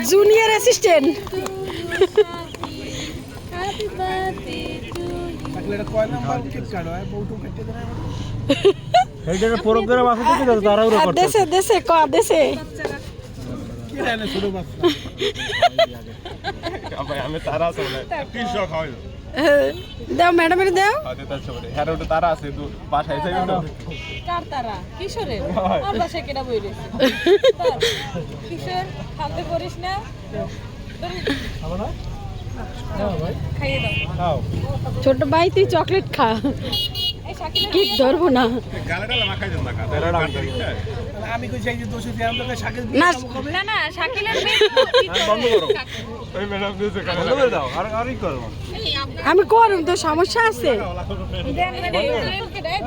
junior assistant programme আছে দেখি তারা দেশে দেশে ক দেশে আমি তারা আছে কৃষক হয় দাও ম্যাডামের দাও হ্যাঁ ওটা তারা আছে বাসায় যাই কার তারা কিশোরের আর বাসায় কেডা বই রইছে কিশোর খাতে করিস না খাইয়ে দাও ছোট ভাই তুই চকলেট খা এই শাকিলের কেক ধরবো না গালে গালে মাখাই দেন না আমি কই চাই যে দোষী দিয়ে আমরা সাকে না না না শাকিলের বন্ধ করো এই ম্যাডাম দিয়েছে বন্ধ করে দাও আর কি করব আমি করব তো সমস্যা আছে দেন রে ওকে দেয়